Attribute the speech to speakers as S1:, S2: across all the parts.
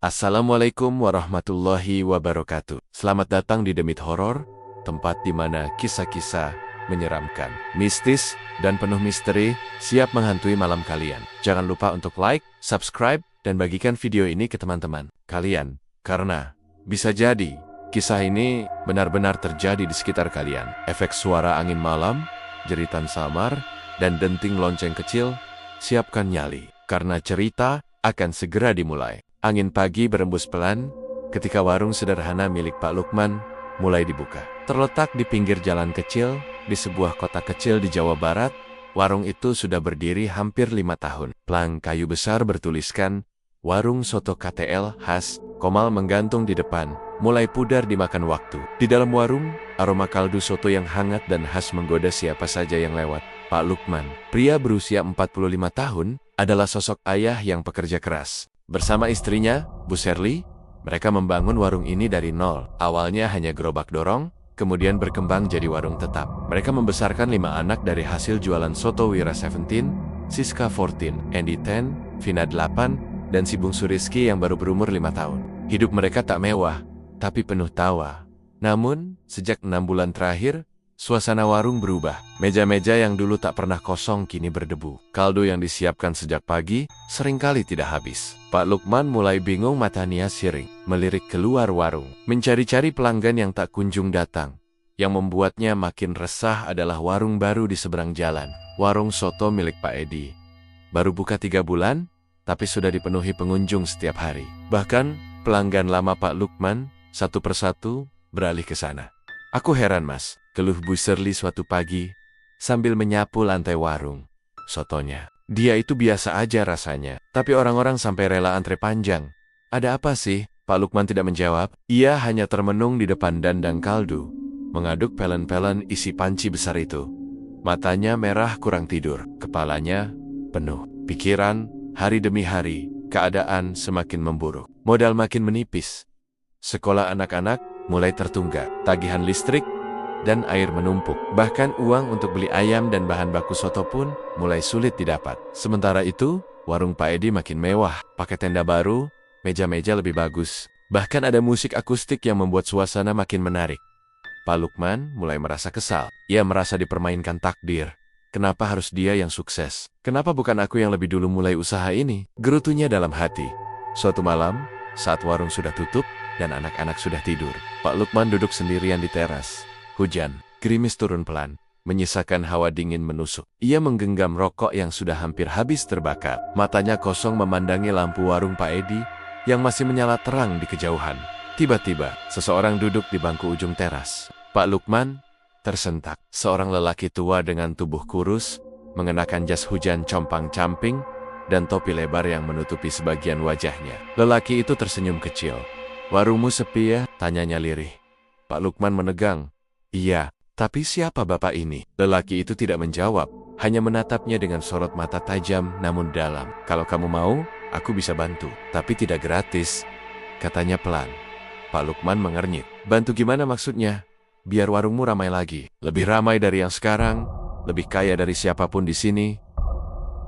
S1: Assalamualaikum warahmatullahi wabarakatuh. Selamat datang di Demit Horor, tempat di mana kisah-kisah menyeramkan, mistis, dan penuh misteri siap menghantui malam kalian. Jangan lupa untuk like, subscribe, dan bagikan video ini ke teman-teman kalian, karena bisa jadi kisah ini benar-benar terjadi di sekitar kalian. Efek suara angin malam, jeritan samar, dan denting lonceng kecil, siapkan nyali, karena cerita akan segera dimulai. Angin pagi berembus pelan ketika warung sederhana milik Pak Lukman mulai dibuka. Terletak di pinggir jalan kecil di sebuah kota kecil di Jawa Barat, warung itu sudah berdiri hampir 5 tahun. Plang kayu besar bertuliskan, "Warung Soto KTL khas Komal" menggantung di depan, mulai pudar dimakan waktu. Di dalam warung, aroma kaldu soto yang hangat dan khas menggoda siapa saja yang lewat. Pak Lukman, pria berusia 45 tahun, adalah sosok ayah yang pekerja keras. Bersama istrinya, Bu Sherly, mereka membangun warung ini dari nol. Awalnya hanya gerobak dorong, kemudian berkembang jadi warung tetap. Mereka membesarkan 5 anak dari hasil jualan soto: Wira 17, Siska 14, Andy 10, Vina 8, dan si bungsu Rizky yang baru berumur 5 tahun. Hidup mereka tak mewah, tapi penuh tawa. Namun, sejak 6 bulan terakhir, suasana warung berubah. Meja-meja yang dulu tak pernah kosong kini berdebu. Kaldu yang disiapkan sejak pagi seringkali tidak habis. Pak Lukman mulai bingung, matanya siring, melirik keluar warung, mencari-cari pelanggan yang tak kunjung datang. Yang membuatnya makin resah adalah warung baru di seberang jalan, warung soto milik Pak Edi. Baru buka 3 bulan, tapi sudah dipenuhi pengunjung setiap hari. Bahkan, pelanggan lama Pak Lukman satu persatu beralih ke sana. "Aku heran, Mas," keluh Bu Sherly suatu pagi sambil menyapu lantai warung sotonya. "Dia itu biasa aja rasanya, tapi orang-orang sampai rela antre panjang. Ada apa sih?" Pak Lukman tidak menjawab. Ia hanya termenung di depan dandang kaldu, mengaduk pelen-pelen isi panci besar itu. Matanya merah kurang tidur, kepalanya penuh pikiran. Hari demi hari, keadaan semakin memburuk. Modal makin menipis. Sekolah anak-anak mulai tertunggak, tagihan listrik dan air menumpuk. Bahkan uang untuk beli ayam dan bahan baku soto pun mulai sulit didapat. Sementara itu, warung Pak Edi makin mewah, pakai tenda baru, meja-meja lebih bagus. Bahkan ada musik akustik yang membuat suasana makin menarik. Pak Lukman mulai merasa kesal. Ia merasa dipermainkan takdir. Kenapa harus dia yang sukses? Kenapa bukan aku yang lebih dulu mulai usaha ini? Gerutunya dalam hati. Suatu malam, saat warung sudah tutup dan anak-anak sudah tidur, Pak Lukman duduk sendirian di teras. Hujan, gerimis turun pelan, menyisakan hawa dingin menusuk. Ia menggenggam rokok yang sudah hampir habis terbakar. Matanya kosong memandangi lampu warung Pak Edi yang masih menyala terang di kejauhan. Tiba-tiba, seseorang duduk di bangku ujung teras. Pak Lukman tersentak. Seorang lelaki tua dengan tubuh kurus, mengenakan jas hujan compang-camping, dan topi lebar yang menutupi sebagian wajahnya. Lelaki itu tersenyum kecil. "Warungmu sepi ya?" tanyanya lirih. Pak Lukman menegang. "Iya, tapi siapa bapak ini?" Lelaki itu tidak menjawab, hanya menatapnya dengan sorot mata tajam namun dalam. "Kalau kamu mau, aku bisa bantu, tapi tidak gratis," katanya pelan. Pak Lukman mengernyit. "Bantu gimana maksudnya?" "Biar warungmu ramai lagi, lebih ramai dari yang sekarang, lebih kaya dari siapapun di sini."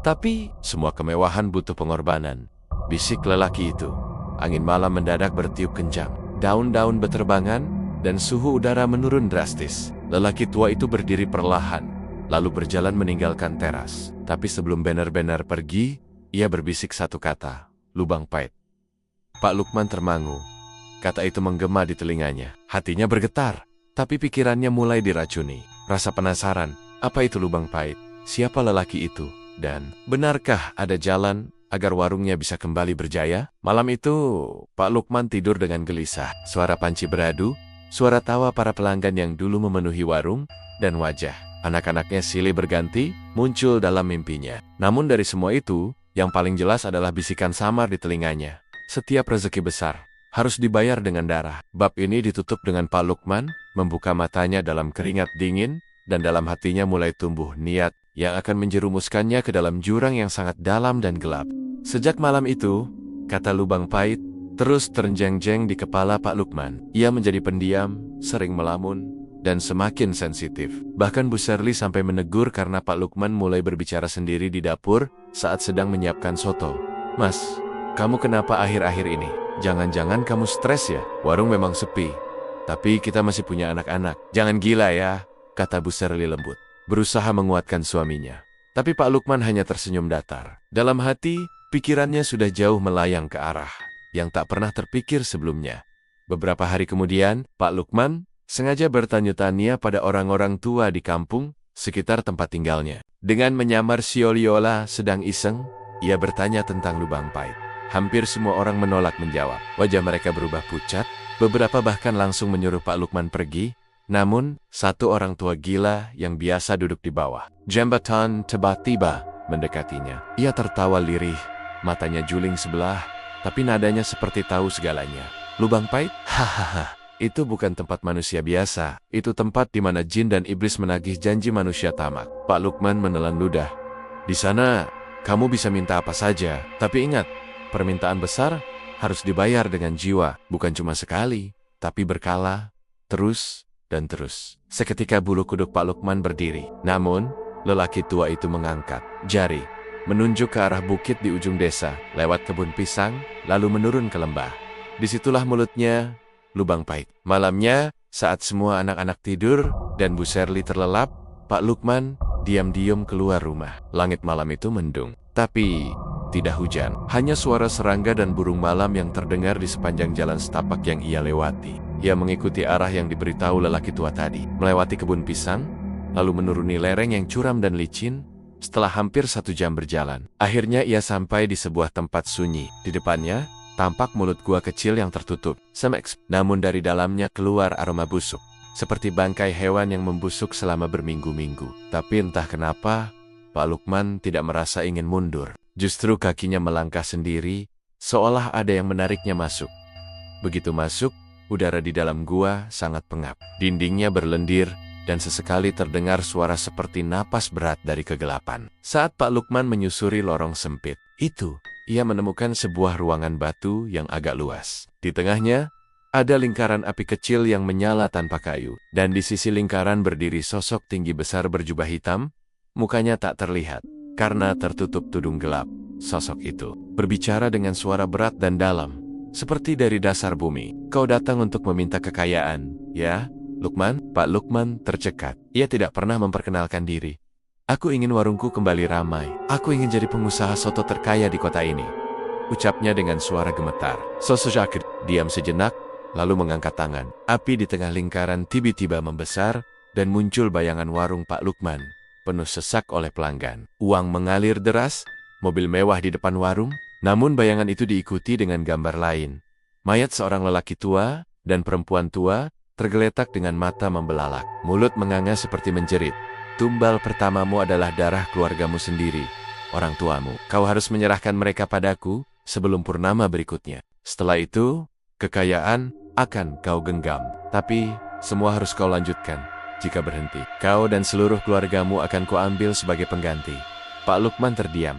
S1: "Tapi semua kemewahan butuh pengorbanan," bisik lelaki itu. Angin malam mendadak bertiup kencang. Daun-daun berterbangan dan suhu udara menurun drastis. Lelaki tua itu berdiri perlahan, lalu berjalan meninggalkan teras. Tapi sebelum benar-benar pergi, ia berbisik satu kata, "Lubang pahit." Pak Lukman termangu. Kata itu menggema di telinganya. Hatinya bergetar, tapi pikirannya mulai diracuni. Rasa penasaran, apa itu lubang pahit? Siapa lelaki itu? Dan benarkah ada jalan agar warungnya bisa kembali berjaya? Malam itu, Pak Lukman tidur dengan gelisah. Suara panci beradu, suara tawa para pelanggan yang dulu memenuhi warung, dan wajah anak-anaknya silih berganti muncul dalam mimpinya. Namun dari semua itu, yang paling jelas adalah bisikan samar di telinganya. Setiap rezeki besar harus dibayar dengan darah. Bab ini ditutup dengan Pak Lukman membuka matanya dalam keringat dingin, dan dalam hatinya mulai tumbuh niat yang akan menjerumuskannya ke dalam jurang yang sangat dalam dan gelap. Sejak malam itu, kata lubang pahit terus terenjeng-jeng di kepala Pak Lukman. Ia menjadi pendiam, sering melamun, dan semakin sensitif. Bahkan Bu Sherly sampai menegur karena Pak Lukman mulai berbicara sendiri di dapur saat sedang menyiapkan soto. "Mas, kamu kenapa akhir-akhir ini?" Jangan-jangan kamu stres ya? Warung memang sepi, tapi kita masih punya anak-anak. Jangan gila ya, kata Bu Serli lembut, berusaha menguatkan suaminya. Tapi Pak Lukman hanya tersenyum datar. Dalam hati, pikirannya sudah jauh melayang ke arah yang tak pernah terpikir sebelumnya. Beberapa hari kemudian, Pak Lukman sengaja bertanya-tanya pada orang-orang tua di kampung sekitar tempat tinggalnya. Dengan menyamar Sioliola sedang iseng, ia bertanya tentang lubang pait. Hampir semua orang menolak menjawab. Wajah mereka berubah pucat, beberapa bahkan langsung menyuruh Pak Lukman pergi. Namun, satu orang tua gila yang biasa duduk di bawah jembatan tiba-tiba mendekatinya. Ia tertawa lirih, matanya juling sebelah, tapi nadanya seperti tahu segalanya. Lubang pait? Hahaha, itu bukan tempat manusia biasa. Itu tempat di mana jin dan iblis menagih janji manusia tamak. Pak Lukman menelan ludah. Di sana, kamu bisa minta apa saja, tapi ingat, permintaan besar harus dibayar dengan jiwa, bukan cuma sekali, tapi berkala, terus, dan terus. Seketika bulu kuduk Pak Lukman berdiri. Namun, lelaki tua itu mengangkat jari, menunjuk ke arah bukit di ujung desa, lewat kebun pisang, lalu menurun ke lembah. Disitulah mulutnya, lubang pait. Malamnya, saat semua anak-anak tidur dan Bu Serli terlelap, Pak Lukman diam-diam keluar rumah. Langit malam itu mendung, tapi tidak hujan. Hanya suara serangga dan burung malam yang terdengar di sepanjang jalan setapak yang ia lewati. Ia mengikuti arah yang diberitahu lelaki tua tadi, melewati kebun pisang, lalu menuruni lereng yang curam dan licin. Setelah hampir 1 jam berjalan, akhirnya ia sampai di sebuah tempat sunyi. Di depannya, tampak mulut gua kecil yang tertutup, semeks. Namun dari dalamnya keluar aroma busuk, seperti bangkai hewan yang membusuk selama berminggu-minggu. Tapi entah kenapa, Pak Lukman tidak merasa ingin mundur. Justru kakinya melangkah sendiri, seolah ada yang menariknya masuk. Begitu masuk, udara di dalam gua sangat pengap. Dindingnya berlendir, dan sesekali terdengar suara seperti napas berat dari kegelapan. Saat Pak Lukman menyusuri lorong sempit itu, ia menemukan sebuah ruangan batu yang agak luas. Di tengahnya, ada lingkaran api kecil yang menyala tanpa kayu, dan di sisi lingkaran berdiri sosok tinggi besar berjubah hitam. Mukanya tak terlihat karena tertutup tudung gelap. Sosok itu berbicara dengan suara berat dan dalam, seperti dari dasar bumi. Kau datang untuk meminta kekayaan, ya, Lukman? Pak Lukman tercekat. Ia tidak pernah memperkenalkan diri. Aku ingin warungku kembali ramai. Aku ingin jadi pengusaha soto terkaya di kota ini, ucapnya dengan suara gemetar. Sosok diam sejenak, lalu mengangkat tangan. Api di tengah lingkaran tiba-tiba membesar, dan muncul bayangan warung Pak Lukman, penuh sesak oleh pelanggan. Uang mengalir deras, mobil mewah di depan warung, namun bayangan itu diikuti dengan gambar lain. Mayat seorang lelaki tua dan perempuan tua tergeletak dengan mata membelalak. Mulut menganga seperti menjerit. Tumbal pertamamu adalah darah keluargamu sendiri, orang tuamu. Kau harus menyerahkan mereka padaku sebelum purnama berikutnya. Setelah itu, kekayaan akan kau genggam. Tapi, semua harus kau lanjutkan. Jika berhenti, kau dan seluruh keluargamu akan kuambil sebagai pengganti. Pak Lukman terdiam.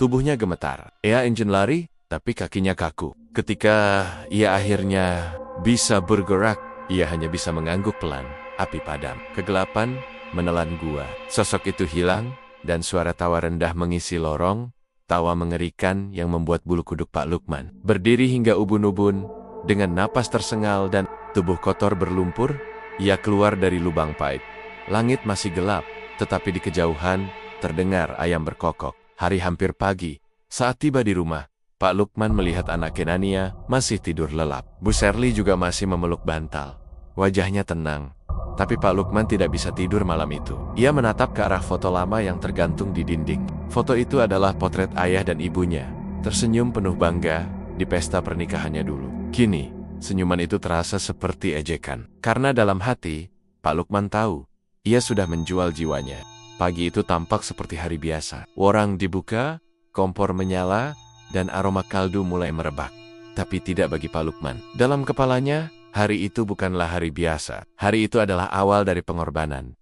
S1: Tubuhnya gemetar. Ia ingin lari, tapi kakinya kaku. Ketika ia akhirnya bisa bergerak, ia hanya bisa mengangguk pelan. Api padam. Kegelapan menelan gua. Sosok itu hilang, dan suara tawa rendah mengisi lorong. Tawa mengerikan yang membuat bulu kuduk Pak Lukman berdiri hingga ubun-ubun. Dengan napas tersengal dan tubuh kotor berlumpur, ia keluar dari lubang pait. Langit masih gelap, tetapi di kejauhan terdengar ayam berkokok. Hari hampir pagi. Saat tiba di rumah, Pak Lukman melihat anak Kenania masih tidur lelap. Bu Serli juga masih memeluk bantal. Wajahnya tenang, tapi Pak Lukman tidak bisa tidur malam itu. Ia menatap ke arah foto lama yang tergantung di dinding. Foto itu adalah potret ayah dan ibunya, tersenyum penuh bangga di pesta pernikahannya dulu. Kini, senyuman itu terasa seperti ejekan. Karena dalam hati, Pak Lukman tahu, ia sudah menjual jiwanya. Pagi itu tampak seperti hari biasa. Warung dibuka, kompor menyala, dan aroma kaldu mulai merebak. Tapi tidak bagi Pak Lukman. Dalam kepalanya, hari itu bukanlah hari biasa. Hari itu adalah awal dari pengorbanan.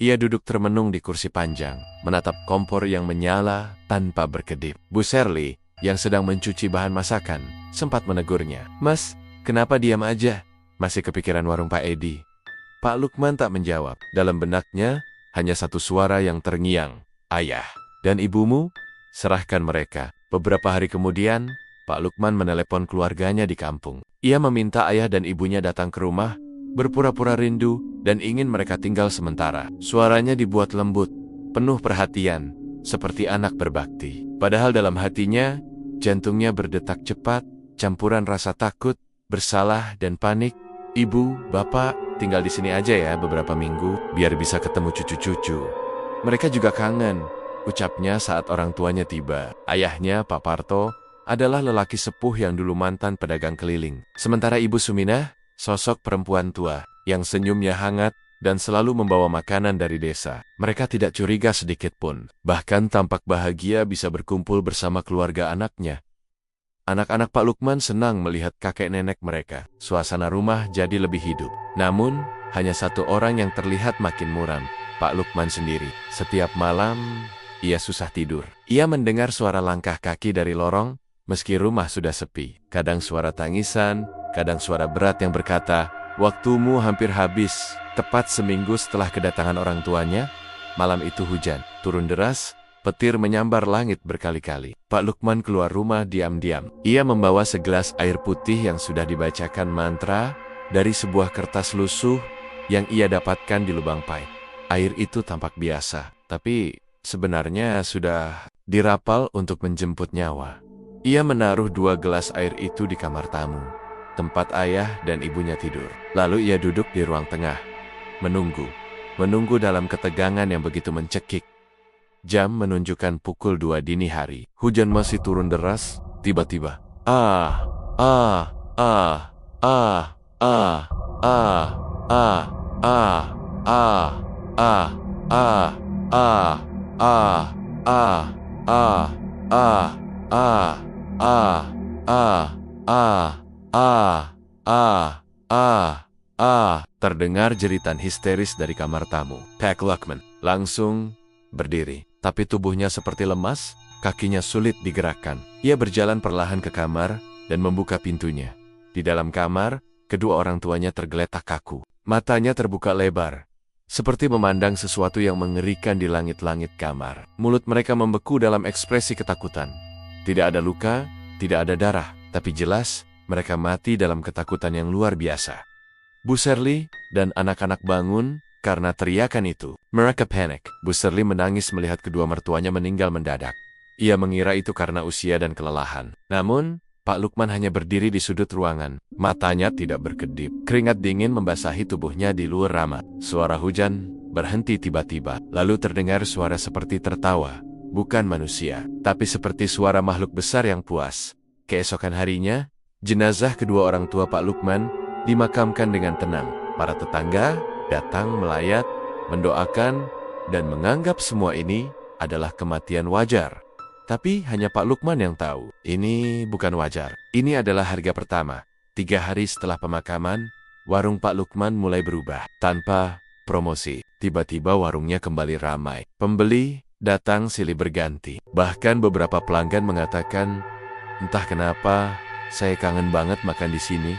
S1: Ia duduk termenung di kursi panjang, menatap kompor yang menyala tanpa berkedip. Bu Serli, yang sedang mencuci bahan masakan, sempat menegurnya. Mas, kenapa diam aja? Masih kepikiran warung Pak Edi? Pak Lukman tak menjawab. Dalam benaknya, hanya satu suara yang terngiang. Ayah dan ibumu, serahkan mereka. Beberapa hari kemudian, Pak Lukman menelepon keluarganya di kampung. Ia meminta ayah dan ibunya datang ke rumah, berpura-pura rindu, dan ingin mereka tinggal sementara. Suaranya dibuat lembut, penuh perhatian, seperti anak berbakti. Padahal dalam hatinya, jantungnya berdetak cepat, campuran rasa takut, bersalah, dan panik. "Ibu, bapak, tinggal di sini aja ya beberapa minggu, biar bisa ketemu cucu-cucu. Mereka juga kangen," ucapnya saat orang tuanya tiba. Ayahnya, Pak Parto, adalah lelaki sepuh yang dulu mantan pedagang keliling. Sementara Ibu Suminah, sosok perempuan tua, yang senyumnya hangat, dan selalu membawa makanan dari desa. Mereka tidak curiga sedikit pun, bahkan tampak bahagia bisa berkumpul bersama keluarga anaknya. Anak-anak Pak Lukman senang melihat kakek nenek mereka. Suasana rumah jadi lebih hidup. Namun, hanya satu orang yang terlihat makin muram, Pak Lukman sendiri. Setiap malam, ia susah tidur. Ia mendengar suara langkah kaki dari lorong, meski rumah sudah sepi. Kadang suara tangisan, kadang suara berat yang berkata, "Waktumu hampir habis." Tepat seminggu setelah kedatangan orang tuanya, malam itu hujan. Turun deras, petir menyambar langit berkali-kali. Pak Lukman keluar rumah diam-diam. Ia membawa segelas air putih yang sudah dibacakan mantra dari sebuah kertas lusuh yang ia dapatkan di lubang paip. Air itu tampak biasa, tapi sebenarnya sudah dirapal untuk menjemput nyawa. Ia menaruh 2 gelas air itu di kamar tamu, tempat ayah dan ibunya tidur. Lalu ia duduk di ruang tengah, menunggu dalam ketegangan yang begitu mencekik. Jam menunjukkan pukul 2 dini hari. Hujan masih turun deras, tiba-tiba. Terdengar jeritan histeris dari kamar tamu. Pak Lukman langsung berdiri, tapi tubuhnya seperti lemas, kakinya sulit digerakkan. Ia berjalan perlahan ke kamar dan membuka pintunya. Di dalam kamar, kedua orang tuanya tergeletak kaku. Matanya terbuka lebar, seperti memandang sesuatu yang mengerikan di langit-langit kamar. Mulut mereka membeku dalam ekspresi ketakutan. Tidak ada luka, tidak ada darah, tapi jelas mereka mati dalam ketakutan yang luar biasa. Bu Serli dan anak-anak bangun karena teriakan itu. Mereka panik. Bu Serli menangis melihat kedua mertuanya meninggal mendadak. Ia mengira itu karena usia dan kelelahan. Namun, Pak Lukman hanya berdiri di sudut ruangan. Matanya tidak berkedip. Keringat dingin membasahi tubuhnya di luar ramah. Suara hujan berhenti tiba-tiba. Lalu terdengar suara seperti tertawa. Bukan manusia, tapi seperti suara makhluk besar yang puas. Keesokan harinya, jenazah kedua orang tua Pak Lukman dimakamkan dengan tenang. Para tetangga datang melayat, mendoakan, dan menganggap semua ini adalah kematian wajar. Tapi hanya Pak Lukman yang tahu, ini bukan wajar. Ini adalah harga pertama. 3 hari setelah pemakaman, warung Pak Lukman mulai berubah. Tanpa promosi, tiba-tiba warungnya kembali ramai. Pembeli datang silih berganti. Bahkan beberapa pelanggan mengatakan, "Entah kenapa, saya kangen banget makan di sini.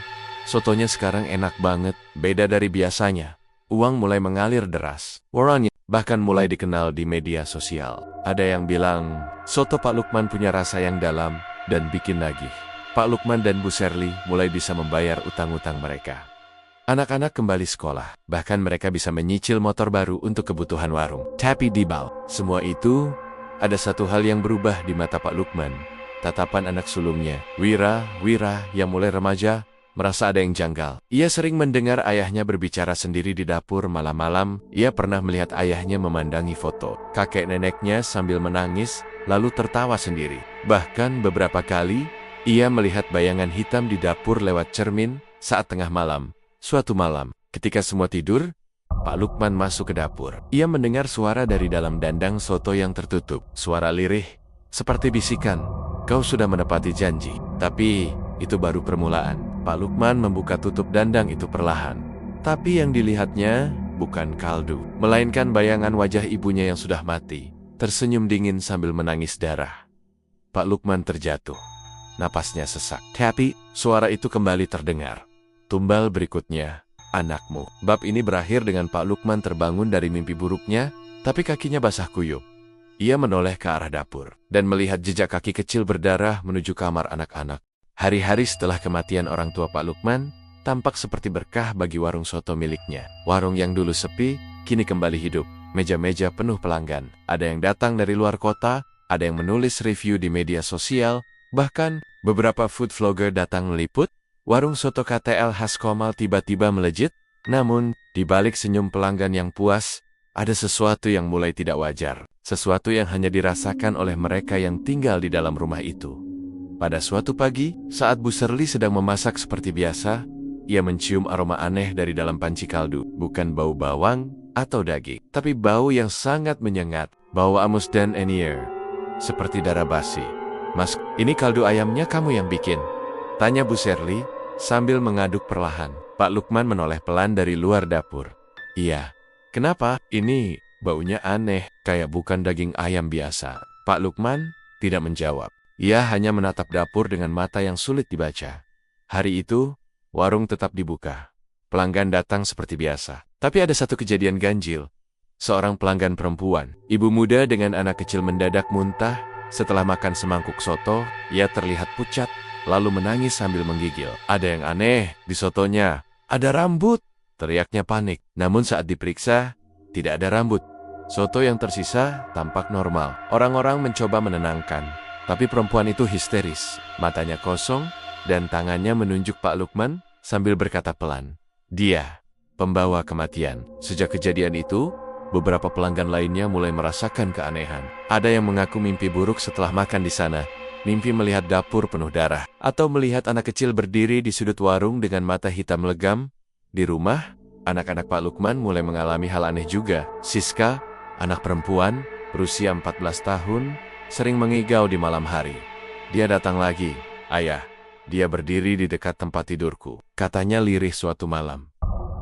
S1: Sotonya sekarang enak banget, beda dari biasanya." Uang mulai mengalir deras. Warungnya bahkan mulai dikenal di media sosial. Ada yang bilang, soto Pak Lukman punya rasa yang dalam dan bikin nagih. Pak Lukman dan Bu Serli mulai bisa membayar utang-utang mereka. Anak-anak kembali sekolah, bahkan mereka bisa menyicil motor baru untuk kebutuhan warung. Tapi di bawah semua itu, ada satu hal yang berubah di mata Pak Lukman. Tatapan anak sulungnya, Wira yang mulai remaja, merasa ada yang janggal. Ia sering mendengar ayahnya berbicara sendiri di dapur malam-malam. Ia pernah melihat ayahnya memandangi foto kakek neneknya sambil menangis, lalu tertawa sendiri. Bahkan beberapa kali, ia melihat bayangan hitam di dapur lewat cermin saat tengah malam. Suatu malam, ketika semua tidur, Pak Lukman masuk ke dapur. Ia mendengar suara dari dalam dandang soto yang tertutup. Suara lirih, seperti bisikan, "Kau sudah menepati janji." Tapi itu baru permulaan. Pak Lukman membuka tutup dandang itu perlahan. Tapi yang dilihatnya bukan kaldu, melainkan bayangan wajah ibunya yang sudah mati, tersenyum dingin sambil menangis darah. Pak Lukman terjatuh. Napasnya sesak. Tapi suara itu kembali terdengar. Tumbal berikutnya, "Anakmu." Bab ini berakhir dengan Pak Lukman terbangun dari mimpi buruknya, tapi kakinya basah kuyup. Ia menoleh ke arah dapur dan melihat jejak kaki kecil berdarah menuju kamar anak-anak. Hari-hari setelah kematian orang tua Pak Lukman, tampak seperti berkah bagi warung soto miliknya. Warung yang dulu sepi, kini kembali hidup. Meja-meja penuh pelanggan. Ada yang datang dari luar kota, ada yang menulis review di media sosial, bahkan beberapa food vlogger datang meliput. Warung soto KTL khas Komal tiba-tiba melejit. Namun, di balik senyum pelanggan yang puas, ada sesuatu yang mulai tidak wajar. Sesuatu yang hanya dirasakan oleh mereka yang tinggal di dalam rumah itu. Pada suatu pagi, saat Bu Serli sedang memasak seperti biasa, ia mencium aroma aneh dari dalam panci kaldu. Bukan bau bawang atau daging, tapi bau yang sangat menyengat, bau amus dan enier, seperti darah basi. "Mas, ini kaldu ayamnya kamu yang bikin?" tanya Bu Serli sambil mengaduk perlahan. Pak Lukman menoleh pelan dari luar dapur. "Iya." "Kenapa? Ini baunya aneh, kayak bukan daging ayam biasa." Pak Lukman tidak menjawab. Ia hanya menatap dapur dengan mata yang sulit dibaca. Hari itu, warung tetap dibuka. Pelanggan datang seperti biasa. Tapi ada satu kejadian ganjil. Seorang pelanggan perempuan, ibu muda dengan anak kecil mendadak muntah. Setelah makan semangkuk soto, ia terlihat pucat, lalu menangis sambil menggigil. "Ada yang aneh di sotonya. Ada rambut!" teriaknya panik. Namun saat diperiksa, tidak ada rambut. Soto yang tersisa tampak normal. Orang-orang mencoba menenangkan, tapi perempuan itu histeris. Matanya kosong, dan tangannya menunjuk Pak Lukman sambil berkata pelan, "Dia, pembawa kematian." Sejak kejadian itu, beberapa pelanggan lainnya mulai merasakan keanehan. Ada yang mengaku mimpi buruk setelah makan di sana. Mimpi melihat dapur penuh darah, atau melihat anak kecil berdiri di sudut warung dengan mata hitam legam. Di rumah, anak-anak Pak Lukman mulai mengalami hal aneh juga. Siska, anak perempuan, berusia 14 tahun, sering mengigau di malam hari. "Dia datang lagi, Ayah. Dia berdiri di dekat tempat tidurku," katanya lirih suatu malam.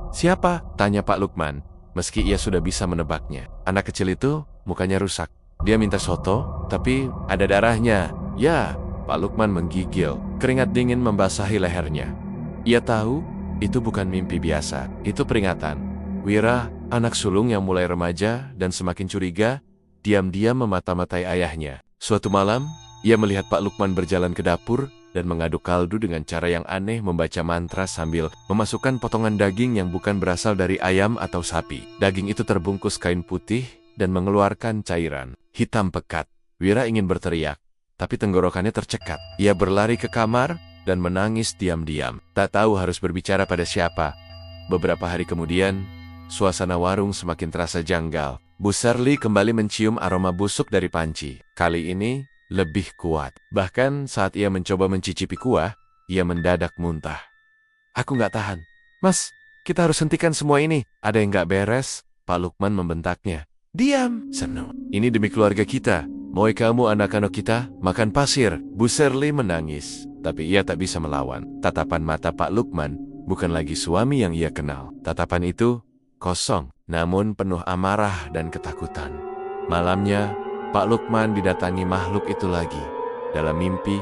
S1: "Siapa?" tanya Pak Lukman, meski ia sudah bisa menebaknya. Anak kecil itu mukanya rusak. "Dia minta soto, tapi ada darahnya." "Ya." Pak Lukman menggigil. Keringat dingin membasahi lehernya. Ia tahu itu bukan mimpi biasa, itu peringatan. Wira, anak sulung yang mulai remaja dan semakin curiga, diam-diam memata-matai ayahnya. Suatu malam, ia melihat Pak Lukman berjalan ke dapur dan mengaduk kaldu dengan cara yang aneh, membaca mantra sambil memasukkan potongan daging yang bukan berasal dari ayam atau sapi. Daging itu terbungkus kain putih dan mengeluarkan cairan hitam pekat. Wira ingin berteriak, tapi tenggorokannya tercekat. Ia berlari ke kamar dan menangis diam-diam. Tak tahu harus berbicara pada siapa. Beberapa hari kemudian, suasana warung semakin terasa janggal. Bu Serli kembali mencium aroma busuk dari panci. Kali ini lebih kuat. Bahkan saat ia mencoba mencicipi kuah, ia mendadak muntah. "Aku nggak tahan." "Mas, kita harus hentikan semua ini. Ada yang nggak beres." Pak Lukman membentaknya. "Diam, Serno. Ini demi keluarga kita. Mau kamu anak-anak kita makan pasir." Bu Serli menangis, tapi ia tak bisa melawan. Tatapan mata Pak Lukman bukan lagi suami yang ia kenal. Tatapan itu kosong, namun penuh amarah dan ketakutan. Malamnya, Pak Lukman didatangi makhluk itu lagi. Dalam mimpi,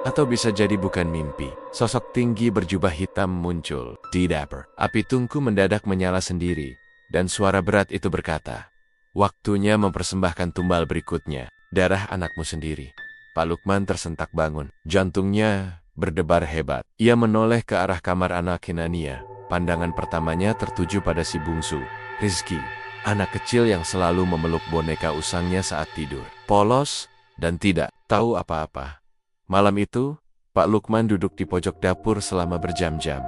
S1: atau bisa jadi bukan mimpi, sosok tinggi berjubah hitam muncul di dapur. Api tungku mendadak menyala sendiri, dan suara berat itu berkata, "Waktunya mempersembahkan tumbal berikutnya. Darah anakmu sendiri." Pak Lukman tersentak bangun. Jantungnya berdebar hebat. Ia menoleh ke arah kamar anak Hinania. Pandangan pertamanya tertuju pada si bungsu, Rizky, anak kecil yang selalu memeluk boneka usangnya saat tidur. Polos dan tidak tahu apa-apa. Malam itu, Pak Lukman duduk di pojok dapur selama berjam-jam.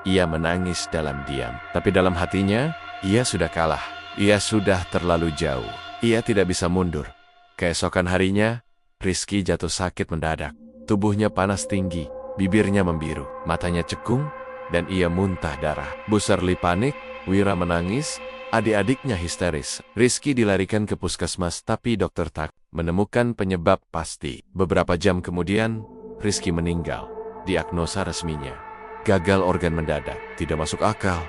S1: Ia menangis dalam diam. Tapi dalam hatinya, ia sudah kalah. Ia sudah terlalu jauh. Ia tidak bisa mundur. Keesokan harinya, Rizky jatuh sakit mendadak. Tubuhnya panas tinggi, bibirnya membiru, matanya cekung, dan ia muntah darah. Bu Serli panik, Wira menangis, adik-adiknya histeris. Rizky dilarikan ke puskesmas, tapi dokter tak menemukan penyebab pasti. Beberapa jam kemudian, Rizky meninggal. Diagnosa resminya, gagal organ mendadak. Tidak masuk akal.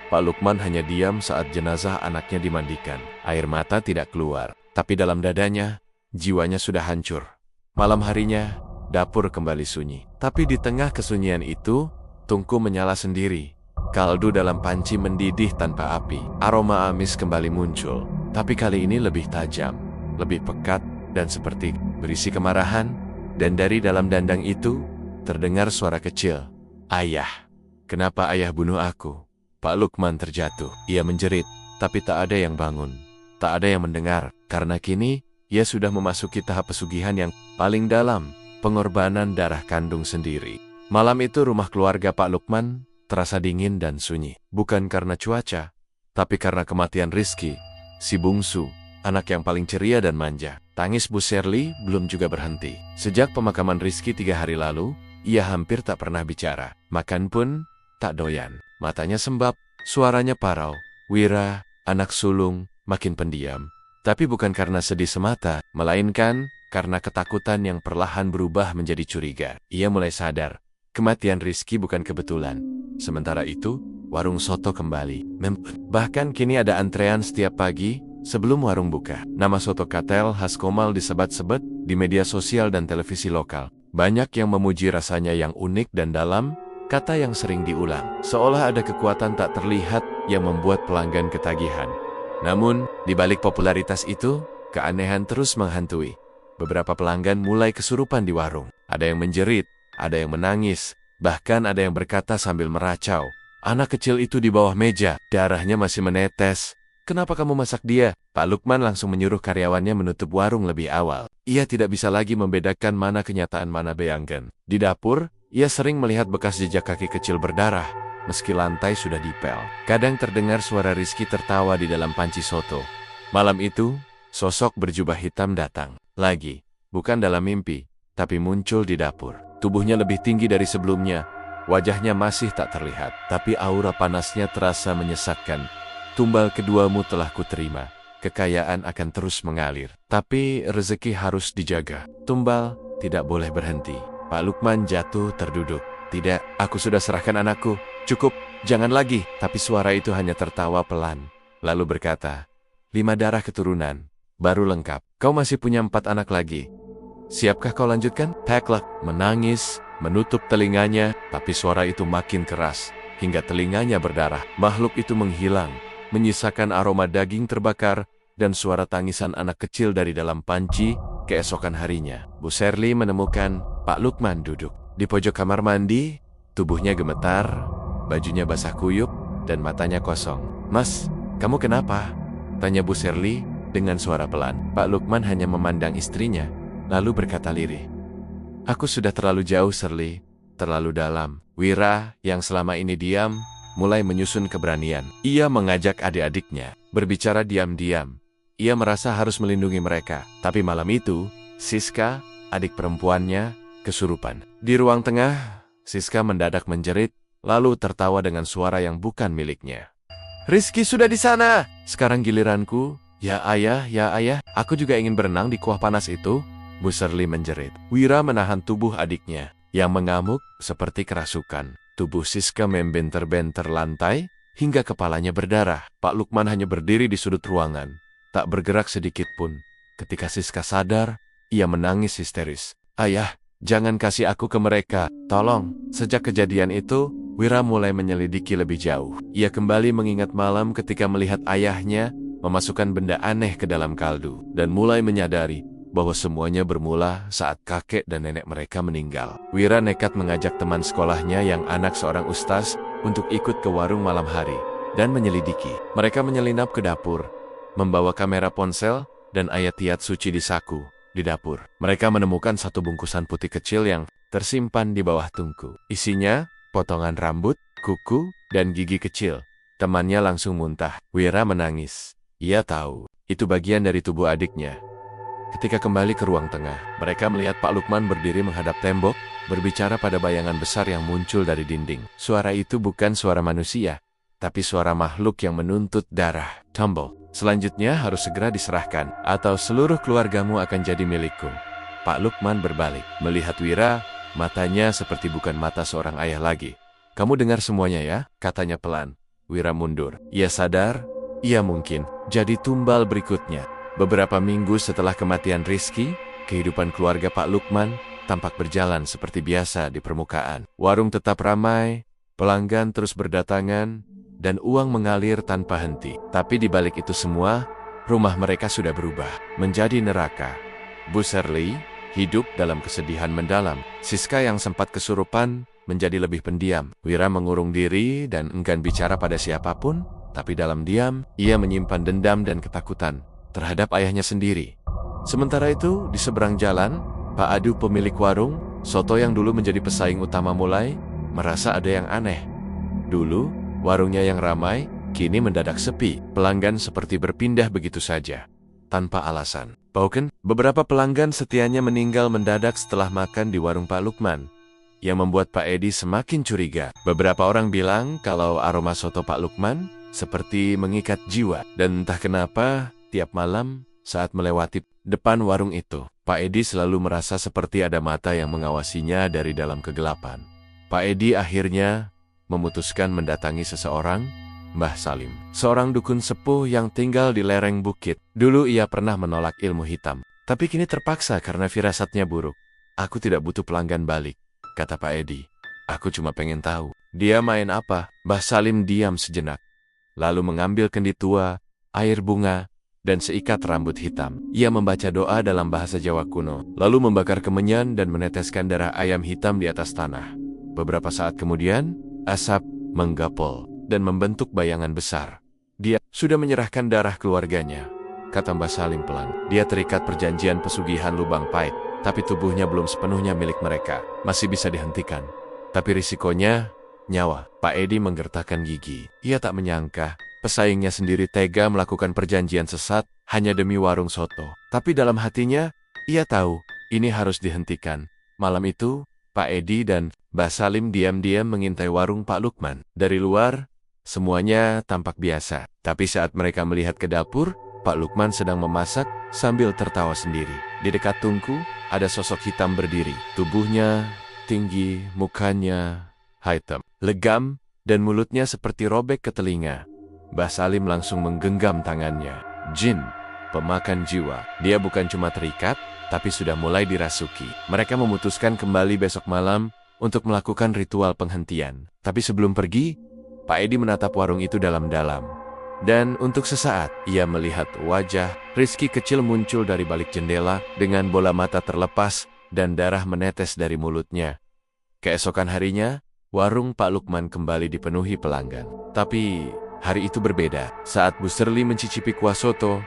S1: Pak Lukman hanya diam saat jenazah anaknya dimandikan. Air mata tidak keluar, tapi dalam dadanya, jiwanya sudah hancur. Malam harinya, dapur kembali sunyi. Tapi di tengah kesunyian itu, tungku menyala sendiri. Kaldu dalam panci mendidih tanpa api. Aroma amis kembali muncul, tapi kali ini lebih tajam. lebih pekat, dan seperti berisi kemarahan. Dan dari dalam dandang itu, terdengar suara kecil. "Ayah, kenapa ayah bunuh aku?" Pak Lukman terjatuh. Ia menjerit, tapi tak ada yang bangun. Tak ada yang mendengar, karena kini ia sudah memasuki tahap pesugihan yang paling dalam, pengorbanan darah kandung sendiri. Malam itu rumah keluarga Pak Lukman terasa dingin dan sunyi. Bukan karena cuaca, tapi karena kematian Rizky, si bungsu, anak yang paling ceria dan manja. Tangis Bu Sherly belum juga berhenti. Sejak pemakaman Rizky 3 hari lalu, ia hampir tak pernah bicara. Makan pun tak doyan. Matanya sembab, suaranya parau. Wira, anak sulung, makin pendiam. Tapi bukan karena sedih semata, melainkan karena ketakutan yang perlahan berubah menjadi curiga. Ia mulai sadar, kematian Rizky bukan kebetulan. Sementara itu, warung soto kembali. Bahkan kini ada antrean setiap pagi sebelum warung buka. Nama soto Katel khas Komal disebat-sebat di media sosial dan televisi lokal. Banyak yang memuji rasanya yang unik dan dalam, kata yang sering diulang. Seolah ada kekuatan tak terlihat yang membuat pelanggan ketagihan. Namun, di balik popularitas itu, keanehan terus menghantui. Beberapa pelanggan mulai kesurupan di warung. Ada yang menjerit, ada yang menangis, bahkan ada yang berkata sambil meracau, "Anak kecil itu di bawah meja, darahnya masih menetes. Kenapa kamu masak dia?" Pak Lukman langsung menyuruh karyawannya menutup warung lebih awal. Ia tidak bisa lagi membedakan mana kenyataan mana beangkan. Di dapur, ia sering melihat bekas jejak kaki kecil berdarah, meski lantai sudah dipel. Kadang terdengar suara Rizky tertawa di dalam panci soto. Malam itu, sosok berjubah hitam datang. Lagi, bukan dalam mimpi, tapi muncul di dapur. Tubuhnya lebih tinggi dari sebelumnya. Wajahnya masih tak terlihat, tapi aura panasnya terasa menyesakkan. "Tumbal keduamu telah kuterima. Kekayaan akan terus mengalir. Tapi rezeki harus dijaga. Tumbal tidak boleh berhenti." Pak Lukman jatuh terduduk. "Tidak, aku sudah serahkan anakku. Cukup, jangan lagi." Tapi suara itu hanya tertawa pelan. Lalu berkata, 5 darah keturunan, baru lengkap. Kau masih punya 4 anak lagi. Siapkah kau lanjutkan? Taklak menangis, menutup telinganya, tapi suara itu makin keras, hingga telinganya berdarah. Makhluk itu menghilang, menyisakan aroma daging terbakar, dan suara tangisan anak kecil dari dalam panci. Keesokan harinya, Bu Sherly menemukan Pak Lukman duduk di pojok kamar mandi, tubuhnya gemetar, bajunya basah kuyup, dan matanya kosong. "Mas, kamu kenapa?" tanya Bu Sherly dengan suara pelan. Pak Lukman hanya memandang istrinya, lalu berkata lirih, "Aku sudah terlalu jauh, Sherly, terlalu dalam." Wira, yang selama ini diam, mulai menyusun keberanian. Ia mengajak adik-adiknya berbicara diam-diam. Ia merasa harus melindungi mereka. Tapi malam itu, Siska, adik perempuannya, kesurupan. Di ruang tengah, Siska mendadak menjerit, lalu tertawa dengan suara yang bukan miliknya. "Rizky sudah di sana! Sekarang giliranku. Ya ayah, aku juga ingin berenang di kuah panas itu." Bu Sherly menjerit. Wira menahan tubuh adiknya, yang mengamuk seperti kerasukan. Tubuh Siska membenter-benter lantai, hingga kepalanya berdarah. Pak Lukman hanya berdiri di sudut ruangan, tak bergerak sedikit pun. Ketika Siska sadar, ia menangis histeris. "Ayah, jangan kasih aku ke mereka, tolong." Sejak kejadian itu, Wira mulai menyelidiki lebih jauh. Ia kembali mengingat malam ketika melihat ayahnya memasukkan benda aneh ke dalam kaldu, dan mulai menyadari bahwa semuanya bermula saat kakek dan nenek mereka meninggal. Wira nekat mengajak teman sekolahnya yang anak seorang ustaz untuk ikut ke warung malam hari dan menyelidiki. Mereka menyelinap ke dapur, membawa kamera ponsel dan ayat-ayat suci di saku. Di dapur, mereka menemukan satu bungkusan putih kecil yang tersimpan di bawah tungku. Isinya potongan rambut, kuku, dan gigi kecil. Temannya langsung muntah. Wira menangis. Ia tahu, itu bagian dari tubuh adiknya. Ketika kembali ke ruang tengah, mereka melihat Pak Lukman berdiri menghadap tembok, berbicara pada bayangan besar yang muncul dari dinding. Suara itu bukan suara manusia, tapi suara makhluk yang menuntut darah. "Tumble, selanjutnya harus segera diserahkan, atau seluruh keluargamu akan jadi milikku." Pak Lukman berbalik, melihat Wira, matanya seperti bukan mata seorang ayah lagi. "Kamu dengar semuanya ya?" katanya pelan. Wira mundur. Ia sadar, ia mungkin jadi tumbal berikutnya. Beberapa minggu setelah kematian Rizky, kehidupan keluarga Pak Lukman tampak berjalan seperti biasa di permukaan. Warung tetap ramai, pelanggan terus berdatangan, dan uang mengalir tanpa henti. Tapi di balik itu semua, rumah mereka sudah berubah menjadi neraka. Bu Shirley hidup dalam kesedihan mendalam. Siska yang sempat kesurupan menjadi lebih pendiam. Wira mengurung diri dan enggan bicara pada siapapun, tapi dalam diam, ia menyimpan dendam dan ketakutan terhadap ayahnya sendiri. Sementara itu, di seberang jalan, Pak Adu pemilik warung soto yang dulu menjadi pesaing utama mulai merasa ada yang aneh. Dulu, warungnya yang ramai, kini mendadak sepi. Pelanggan seperti berpindah begitu saja, tanpa alasan. Bahkan, beberapa pelanggan setianya meninggal mendadak setelah makan di warung Pak Lukman, yang membuat Pak Edi semakin curiga. Beberapa orang bilang kalau aroma soto Pak Lukman seperti mengikat jiwa. Dan entah kenapa, tiap malam saat melewati depan warung itu, Pak Edi selalu merasa seperti ada mata yang mengawasinya dari dalam kegelapan. Pak Edi akhirnya memutuskan mendatangi seseorang, Mbah Salim, seorang dukun sepuh yang tinggal di lereng bukit. Dulu ia pernah menolak ilmu hitam, tapi kini terpaksa karena firasatnya buruk. Aku tidak butuh pelanggan balik, kata Pak Edi. Aku cuma pengen tahu, dia main apa? Mbah Salim diam sejenak, lalu mengambil kendi tua, air bunga, dan seikat rambut hitam. Ia membaca doa dalam bahasa Jawa kuno, lalu membakar kemenyan dan meneteskan darah ayam hitam di atas tanah. Beberapa saat kemudian, asap menggapol dan membentuk bayangan besar. Dia sudah menyerahkan darah keluarganya, kata Mbah Salim pelan. Dia terikat perjanjian pesugihan lubang pait, tapi tubuhnya belum sepenuhnya milik mereka. Masih bisa dihentikan, tapi risikonya nyawa. Pak Edi menggertakkan gigi. Ia tak menyangka pesaingnya sendiri tega melakukan perjanjian sesat hanya demi warung soto. Tapi dalam hatinya, ia tahu ini harus dihentikan. Malam itu, Pak Edi dan Mbah Salim diam-diam mengintai warung Pak Lukman. Dari luar, semuanya tampak biasa. Tapi saat mereka melihat ke dapur, Pak Lukman sedang memasak sambil tertawa sendiri. Di dekat tungku, ada sosok hitam berdiri. Tubuhnya tinggi, mukanya hitam, legam, dan mulutnya seperti robek ke telinga. Mbah Salim langsung menggenggam tangannya. Jin, pemakan jiwa. Dia bukan cuma terikat, tapi sudah mulai dirasuki. Mereka memutuskan kembali besok malam untuk melakukan ritual penghentian. Tapi sebelum pergi, Pak Edi menatap warung itu dalam-dalam. Dan untuk sesaat, ia melihat wajah Rizky kecil muncul dari balik jendela dengan bola mata terlepas dan darah menetes dari mulutnya. Keesokan harinya, warung Pak Lukman kembali dipenuhi pelanggan. Tapi hari itu berbeda. Saat Bu Shirley mencicipi kuah soto,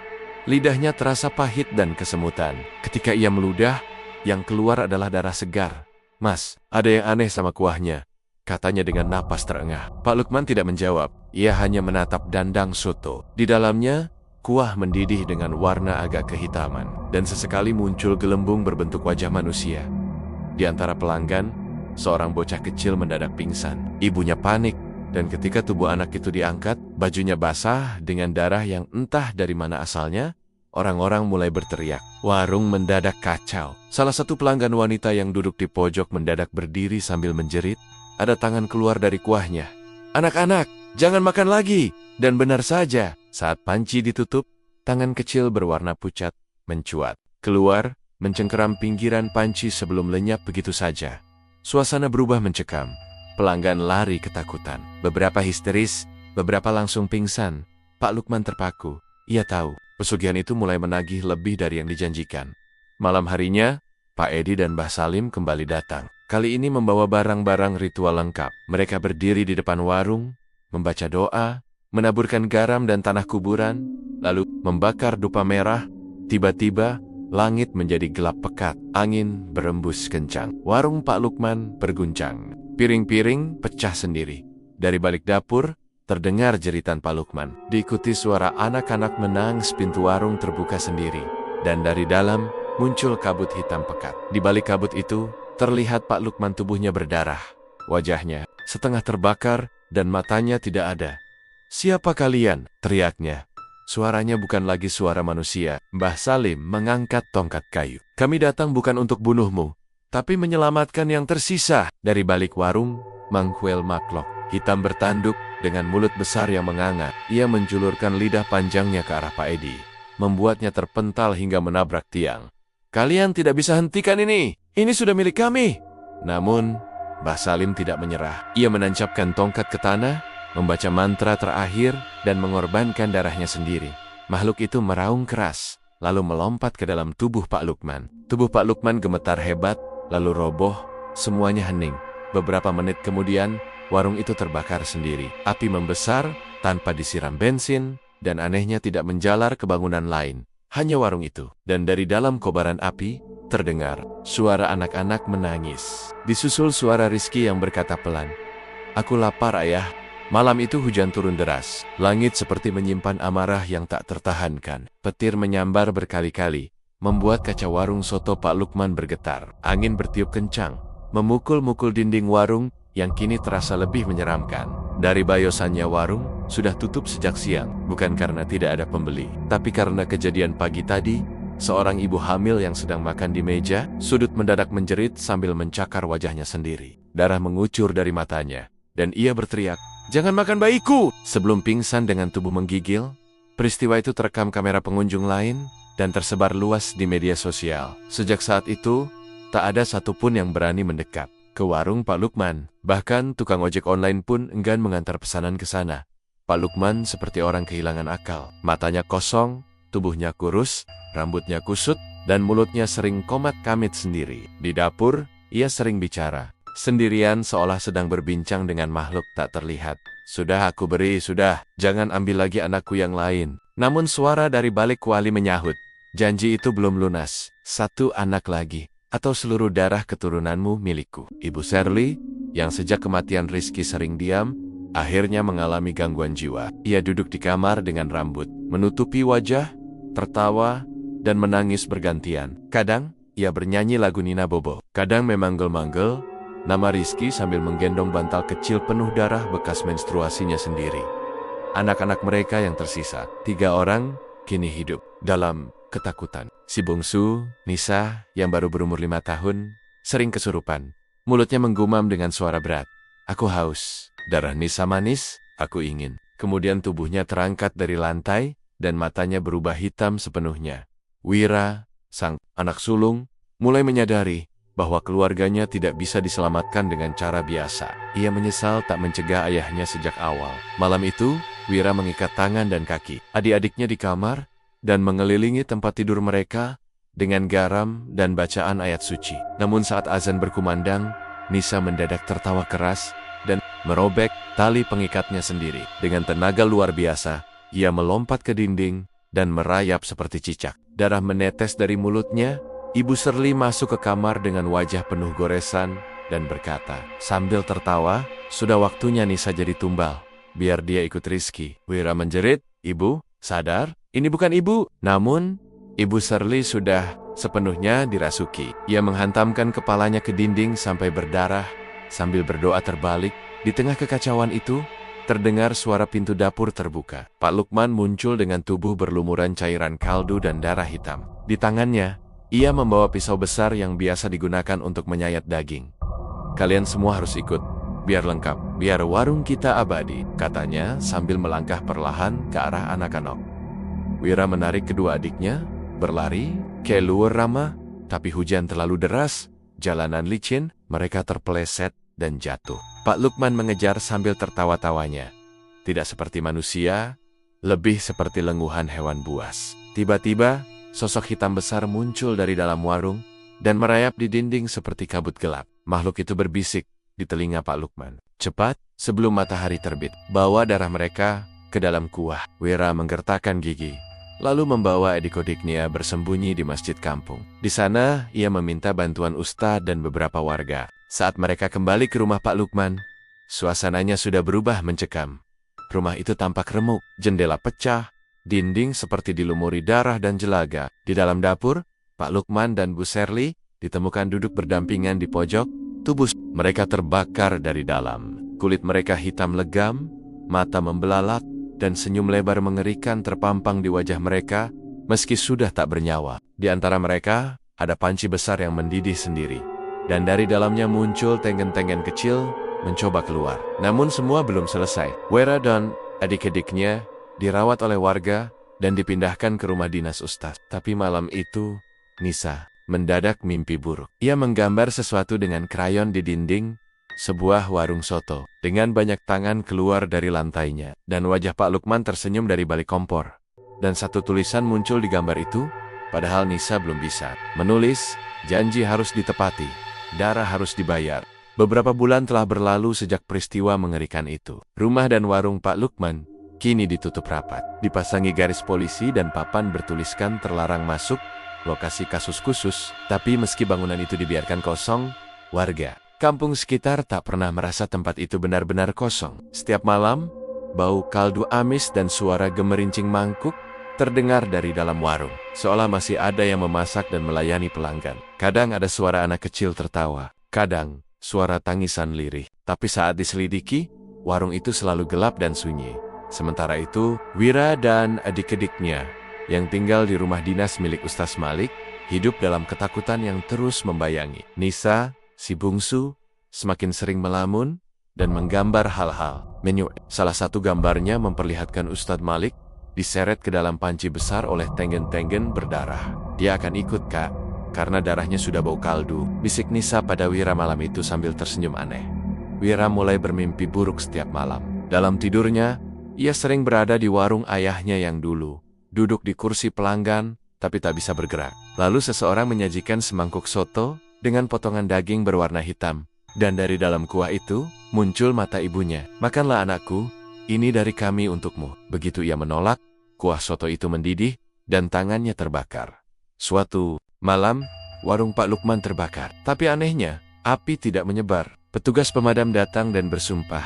S1: lidahnya terasa pahit dan kesemutan. Ketika ia meludah, yang keluar adalah darah segar. Mas, ada yang aneh sama kuahnya, katanya dengan napas terengah. Pak Lukman tidak menjawab. Ia hanya menatap dandang soto. Di dalamnya, kuah mendidih dengan warna agak kehitaman. Dan sesekali muncul gelembung berbentuk wajah manusia. Di antara pelanggan, seorang bocah kecil mendadak pingsan. Ibunya panik, dan ketika tubuh anak itu diangkat, bajunya basah dengan darah yang entah dari mana asalnya. Orang-orang mulai berteriak. Warung mendadak kacau. Salah satu pelanggan wanita yang duduk di pojok mendadak berdiri sambil menjerit. Ada tangan keluar dari kuahnya. Anak-anak, jangan makan lagi. Dan benar saja, saat panci ditutup, tangan kecil berwarna pucat mencuat keluar, mencengkeram pinggiran panci sebelum lenyap begitu saja. Suasana berubah mencekam. Pelanggan lari ketakutan. Beberapa histeris, beberapa langsung pingsan. Pak Lukman terpaku. Ia tahu, pesugihan itu mulai menagih lebih dari yang dijanjikan. Malam harinya, Pak Edi dan Mbah Salim kembali datang. Kali ini membawa barang-barang ritual lengkap. Mereka berdiri di depan warung, membaca doa, menaburkan garam dan tanah kuburan, lalu membakar dupa merah. Tiba-tiba, langit menjadi gelap pekat. Angin berembus kencang. Warung Pak Lukman berguncang. Piring-piring pecah sendiri. Dari balik dapur, terdengar jeritan Pak Lukman. Diikuti suara anak-anak menangis, pintu warung terbuka sendiri. Dan dari dalam, muncul kabut hitam pekat. Di balik kabut itu, terlihat Pak Lukman tubuhnya berdarah. Wajahnya setengah terbakar dan matanya tidak ada. Siapa kalian? Teriaknya. Suaranya bukan lagi suara manusia. Mbah Salim mengangkat tongkat kayu. Kami datang bukan untuk bunuhmu, tapi menyelamatkan yang tersisa. Dari balik warung, Mangkuel Maklok hitam bertanduk dengan mulut besar yang menganga. Ia menjulurkan lidah panjangnya ke arah Pak Edi, membuatnya terpental hingga menabrak tiang. Kalian tidak bisa hentikan ini. Ini sudah milik kami. Namun, Mbah Salim tidak menyerah. Ia menancapkan tongkat ke tanah, membaca mantra terakhir, dan mengorbankan darahnya sendiri. Makhluk itu meraung keras, lalu melompat ke dalam tubuh Pak Lukman. Tubuh Pak Lukman gemetar hebat, lalu roboh, semuanya hening. Beberapa menit kemudian, warung itu terbakar sendiri. Api membesar, tanpa disiram bensin, dan anehnya tidak menjalar ke bangunan lain. Hanya warung itu. Dan dari dalam kobaran api, terdengar suara anak-anak menangis. Disusul suara Rizky yang berkata pelan, "Aku lapar, Ayah." Malam itu hujan turun deras. Langit seperti menyimpan amarah yang tak tertahankan. Petir menyambar berkali-kali, membuat kaca warung soto Pak Lukman bergetar. Angin bertiup kencang, memukul-mukul dinding warung yang kini terasa lebih menyeramkan. Dari bayosannya warung sudah tutup sejak siang, bukan karena tidak ada pembeli, tapi karena kejadian pagi tadi. Seorang ibu hamil yang sedang makan di meja, sudut mendadak menjerit sambil mencakar wajahnya sendiri. Darah mengucur dari matanya, dan ia berteriak, "Jangan makan bayiku!" Sebelum pingsan dengan tubuh menggigil, peristiwa itu terekam kamera pengunjung lain dan tersebar luas di media sosial. Sejak saat itu, tak ada satupun yang berani mendekat ke warung Pak Lukman. Bahkan tukang ojek online pun enggan mengantar pesanan ke sana. Pak Lukman seperti orang kehilangan akal. Matanya kosong, tubuhnya kurus, rambutnya kusut, dan mulutnya sering komat kamit sendiri. Di dapur, ia sering bicara sendirian seolah sedang berbincang dengan makhluk tak terlihat. "Sudah aku beri, sudah. Jangan ambil lagi anakku yang lain." Namun suara dari balik kuali menyahut, "Janji itu belum lunas. 1 anak lagi, atau seluruh darah keturunanmu milikku." Ibu Shirley, yang sejak kematian Rizky sering diam, akhirnya mengalami gangguan jiwa. Ia duduk di kamar dengan rambut menutupi wajah, tertawa, dan menangis bergantian. Kadang, ia bernyanyi lagu Nina Bobo. Kadang memanggel-manggel nama Rizky sambil menggendong bantal kecil penuh darah bekas menstruasinya sendiri. Anak-anak mereka yang tersisa, 3 orang, kini hidup dalam ketakutan. Si bungsu, Nisa, yang baru berumur 5 tahun, sering kesurupan. Mulutnya menggumam dengan suara berat, "Aku haus." Darah Nisa manis, "Aku ingin." Kemudian tubuhnya terangkat dari lantai, dan matanya berubah hitam sepenuhnya. Wira, sang anak sulung, mulai menyadari bahwa keluarganya tidak bisa diselamatkan dengan cara biasa. Ia menyesal tak mencegah ayahnya sejak awal. Malam itu, Wira mengikat tangan dan kaki adik-adiknya di kamar dan mengelilingi tempat tidur mereka dengan garam dan bacaan ayat suci. Namun saat azan berkumandang, Nisa mendadak tertawa keras dan merobek tali pengikatnya sendiri. Dengan tenaga luar biasa, ia melompat ke dinding dan merayap seperti cicak. Darah menetes dari mulutnya. Ibu Shirley masuk ke kamar dengan wajah penuh goresan dan berkata sambil tertawa, "Sudah waktunya Nisa jadi tumbal. Biar dia ikut Rizky." Wira menjerit, "Ibu, sadar, ini bukan ibu." Namun, Ibu Shirley sudah sepenuhnya dirasuki. Ia menghantamkan kepalanya ke dinding sampai berdarah, sambil berdoa terbalik. Di tengah kekacauan itu, terdengar suara pintu dapur terbuka. Pak Lukman muncul dengan tubuh berlumuran cairan kaldu dan darah hitam. Di tangannya, ia membawa pisau besar yang biasa digunakan untuk menyayat daging. "Kalian semua harus ikut, biar lengkap, biar warung kita abadi," katanya sambil melangkah perlahan ke arah anak-anak. Wira menarik kedua adiknya, berlari ke luar Rama, tapi hujan terlalu deras, jalanan licin, mereka terpeleset dan jatuh. Pak Lukman mengejar sambil tertawa-tawanya. Tidak seperti manusia, lebih seperti lenguhan hewan buas. Tiba-tiba, sosok hitam besar muncul dari dalam warung dan merayap di dinding seperti kabut gelap. Makhluk itu berbisik di telinga Pak Lukman, "Cepat, sebelum matahari terbit, bawa darah mereka ke dalam kuah." Wira menggertakkan gigi, lalu membawa adik-adiknya bersembunyi di masjid kampung. Di sana, ia meminta bantuan ustadz dan beberapa warga. Saat mereka kembali ke rumah Pak Lukman, suasananya sudah berubah mencekam. Rumah itu tampak remuk, jendela pecah, dinding seperti dilumuri darah dan jelaga. Di dalam dapur, Pak Lukman dan Bu Shirley ditemukan duduk berdampingan di pojok. Tubuh mereka terbakar dari dalam. Kulit mereka hitam legam, mata membelalak, dan senyum lebar mengerikan terpampang di wajah mereka meski sudah tak bernyawa. Di antara mereka, ada panci besar yang mendidih sendiri. Dan dari dalamnya muncul tengen-tengen kecil mencoba keluar. Namun semua belum selesai. Wira dan adik-adiknya dirawat oleh warga dan dipindahkan ke rumah dinas ustaz. Tapi malam itu, Nisa mendadak mimpi buruk. Ia menggambar sesuatu dengan krayon di dinding sebuah warung soto. Dengan banyak tangan keluar dari lantainya. Dan wajah Pak Lukman tersenyum dari balik kompor. Dan satu tulisan muncul di gambar itu, padahal Nisa belum bisa menulis. Janji harus ditepati, darah harus dibayar. Beberapa bulan telah berlalu sejak peristiwa mengerikan itu. Rumah dan warung Pak Lukman kini ditutup rapat. Dipasangi garis polisi dan papan bertuliskan terlarang masuk, lokasi kasus khusus. Tapi meski bangunan itu dibiarkan kosong, warga kampung sekitar tak pernah merasa tempat itu benar-benar kosong. Setiap malam, bau kaldu amis dan suara gemerincing mangkuk terdengar dari dalam warung, seolah masih ada yang memasak dan melayani pelanggan. Kadang ada suara anak kecil tertawa, kadang suara tangisan lirih. Tapi saat diselidiki, warung itu selalu gelap dan sunyi. Sementara itu, Wira dan adik-adiknya yang tinggal di rumah dinas milik Ustaz Malik hidup dalam ketakutan yang terus membayangi. Nisa, si bungsu, semakin sering melamun dan menggambar hal-hal menyeramkan. Salah satu gambarnya memperlihatkan Ustaz Malik diseret ke dalam panci besar oleh tenggen-tenggen berdarah. Dia akan ikut, Kak, karena darahnya sudah bau kaldu, bisik Nisa pada Wira malam itu sambil tersenyum aneh. Wira mulai bermimpi buruk setiap malam. Dalam tidurnya, ia sering berada di warung ayahnya yang dulu duduk di kursi pelanggan, tapi tak bisa bergerak. Lalu seseorang menyajikan semangkuk soto dengan potongan daging berwarna hitam. Dan dari dalam kuah itu, muncul mata ibunya. "Makanlah anakku, ini dari kami untukmu." Begitu ia menolak, kuah soto itu mendidih dan tangannya terbakar. Suatu malam, warung Pak Lukman terbakar. Tapi anehnya, api tidak menyebar. Petugas pemadam datang dan bersumpah.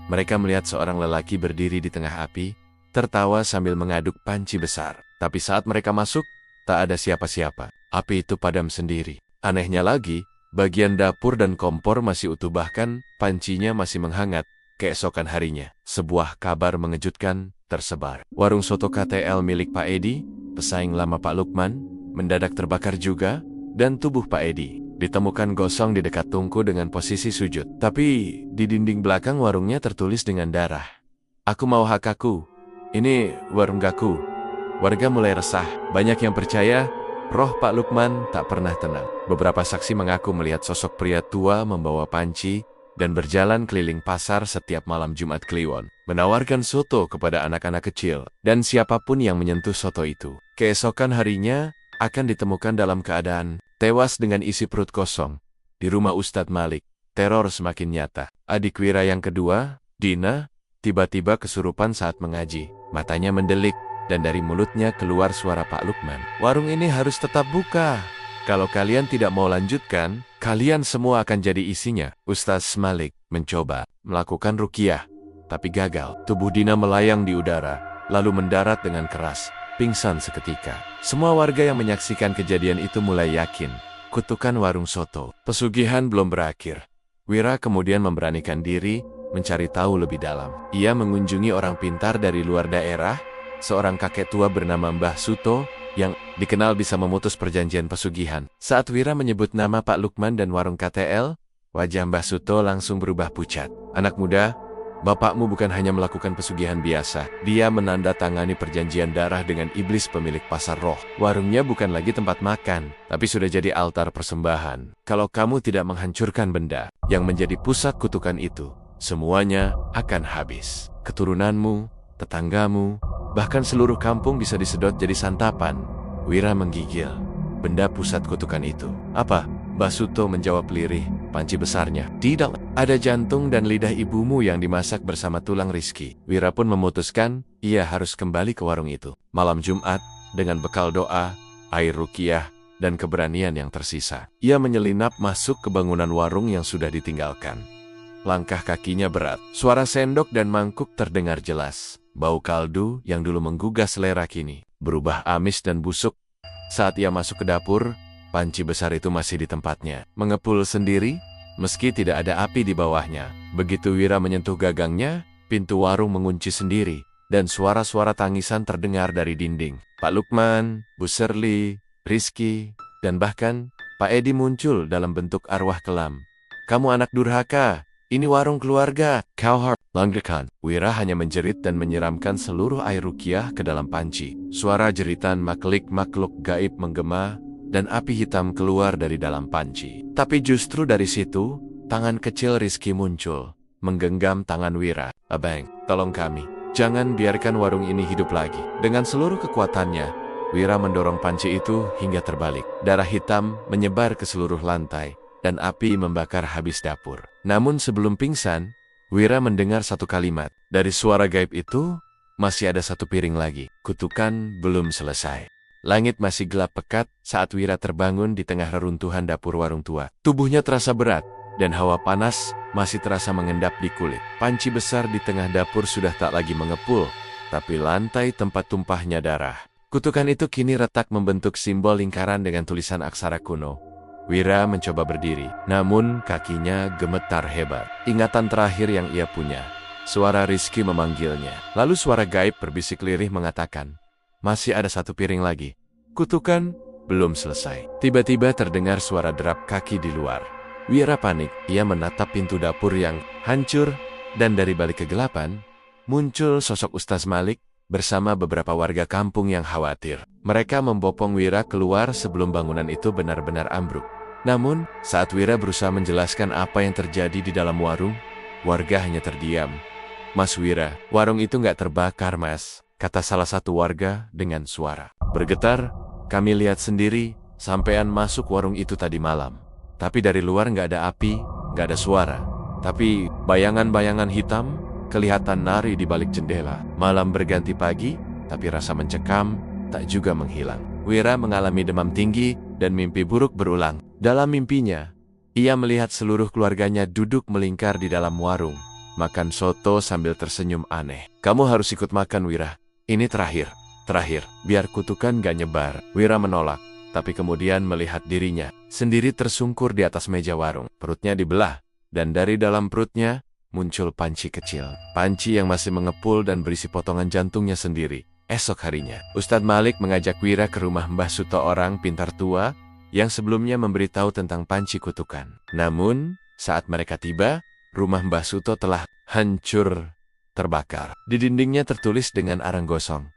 S1: Mereka melihat seorang lelaki berdiri di tengah api, tertawa sambil mengaduk panci besar. Tapi saat mereka masuk, tak ada siapa-siapa. Api itu padam sendiri. Anehnya lagi, bagian dapur dan kompor masih utuh, bahkan pancinya masih menghangat. Keesokan harinya, sebuah kabar mengejutkan tersebar. Warung soto KTL milik Pak Edi, pesaing lama Pak Lukman, mendadak terbakar juga, dan tubuh Pak Edi ditemukan gosong di dekat tungku dengan posisi sujud. Tapi di dinding belakang warungnya tertulis dengan darah, "Aku mau hak aku. Ini warung gaku." Warga mulai resah. Banyak yang percaya roh Pak Lukman tak pernah tenang. Beberapa saksi mengaku melihat sosok pria tua membawa panci dan berjalan keliling pasar setiap malam Jumat Kliwon, menawarkan soto kepada anak-anak kecil dan siapapun yang menyentuh soto itu. Keesokan harinya akan ditemukan dalam keadaan tewas dengan isi perut kosong di rumah Ustadz Malik. Teror semakin nyata. Adik Wira yang kedua, Dina, tiba-tiba kesurupan saat mengaji. Matanya mendelik dan dari mulutnya keluar suara Pak Lukman. "Warung ini harus tetap buka. Kalau kalian tidak mau lanjutkan, kalian semua akan jadi isinya." Ustaz Malik mencoba melakukan ruqyah, tapi gagal. Tubuh Dina melayang di udara, lalu mendarat dengan keras, pingsan seketika. Semua warga yang menyaksikan kejadian itu mulai yakin, kutukan warung soto pesugihan belum berakhir. Wira kemudian memberanikan diri mencari tahu lebih dalam. Ia mengunjungi orang pintar dari luar daerah, seorang kakek tua bernama Mbah Suto, yang dikenal bisa memutus perjanjian pesugihan. Saat Wira menyebut nama Pak Lukman dan warung KTL, wajah Mbah Suto langsung berubah pucat. "Anak muda, bapakmu bukan hanya melakukan pesugihan biasa. Dia menandatangani perjanjian darah dengan iblis pemilik pasar roh. Warungnya bukan lagi tempat makan, tapi sudah jadi altar persembahan. Kalau kamu tidak menghancurkan benda yang menjadi pusat kutukan itu, semuanya akan habis. Keturunanmu, tetanggamu, bahkan seluruh kampung bisa disedot jadi santapan." Wira menggigil. "Benda pusat kutukan itu apa?" Mbah Suto menjawab lirih. "Panci besarnya. Tidak, ada jantung dan lidah ibumu yang dimasak bersama tulang Rizki." Wira pun memutuskan ia harus kembali ke warung itu. Malam Jumat, dengan bekal doa, air ruqyah, dan keberanian yang tersisa, ia menyelinap masuk ke bangunan warung yang sudah ditinggalkan. Langkah kakinya berat. Suara sendok dan mangkuk terdengar jelas. Bau kaldu yang dulu menggugah selera kini berubah amis dan busuk. Saat ia masuk ke dapur, panci besar itu masih di tempatnya, mengepul sendiri, meski tidak ada api di bawahnya. Begitu Wira menyentuh gagangnya, pintu warung mengunci sendiri, dan suara-suara tangisan terdengar dari dinding. Pak Lukman, Bu Serli, Rizki, dan bahkan Pak Edi muncul dalam bentuk arwah kelam. "Kamu anak durhaka, ini warung keluarga, kau harus langgakan." Wira hanya menjerit dan menyiramkan seluruh air ruqyah ke dalam panci. Suara jeritan makhluk gaib menggema, dan api hitam keluar dari dalam panci. Tapi justru dari situ, tangan kecil Rizki muncul, menggenggam tangan Wira. "Abang, tolong kami." Jangan biarkan warung ini hidup lagi. Dengan seluruh kekuatannya, Wira mendorong panci itu hingga terbalik. Darah hitam menyebar ke seluruh lantai, dan api membakar habis dapur. Namun sebelum pingsan, Wira mendengar satu kalimat. Dari suara gaib itu, masih ada satu piring lagi. Kutukan belum selesai. Langit masih gelap pekat saat Wira terbangun di tengah reruntuhan dapur warung tua. Tubuhnya terasa berat, dan hawa panas masih terasa mengendap di kulit. Panci besar di tengah dapur sudah tak lagi mengepul, tapi lantai tempat tumpahnya darah. Kutukan itu kini retak membentuk simbol lingkaran dengan tulisan aksara kuno. Wira mencoba berdiri, namun kakinya gemetar hebat. Ingatan terakhir yang ia punya, suara Rizky memanggilnya. Lalu suara gaib berbisik lirih mengatakan, masih ada satu piring lagi. Kutukan belum selesai. Tiba-tiba terdengar suara derap kaki di luar. Wira panik, ia menatap pintu dapur yang hancur, dan dari balik kegelapan, muncul sosok Ustaz Malik bersama beberapa warga kampung yang khawatir. Mereka membopong Wira keluar sebelum bangunan itu benar-benar ambruk. Namun, saat Wira berusaha menjelaskan apa yang terjadi di dalam warung, warga hanya terdiam. Mas Wira, warung itu nggak terbakar, Mas, kata salah satu warga dengan suara bergetar. Kami lihat sendiri, sampean masuk warung itu tadi malam. Tapi dari luar nggak ada api, nggak ada suara. Tapi bayangan-bayangan hitam kelihatan nari di balik jendela. Malam berganti pagi, tapi rasa mencekam tak juga menghilang. Wira mengalami demam tinggi dan mimpi buruk berulang. Dalam mimpinya, ia melihat seluruh keluarganya duduk melingkar di dalam warung, makan soto sambil tersenyum aneh. Kamu harus ikut makan, Wira. Ini terakhir, biar kutukan gak nyebar. Wira menolak, tapi kemudian melihat dirinya sendiri tersungkur di atas meja warung. Perutnya dibelah, dan dari dalam perutnya muncul panci kecil. Panci yang masih mengepul dan berisi potongan jantungnya sendiri. Esok harinya, Ustadz Malik mengajak Wira ke rumah Mbah Suto, orang pintar tua yang sebelumnya memberitahu tentang panci kutukan. Namun, saat mereka tiba, rumah Mbah Suto telah hancur terbakar. Di dindingnya tertulis dengan arang gosong,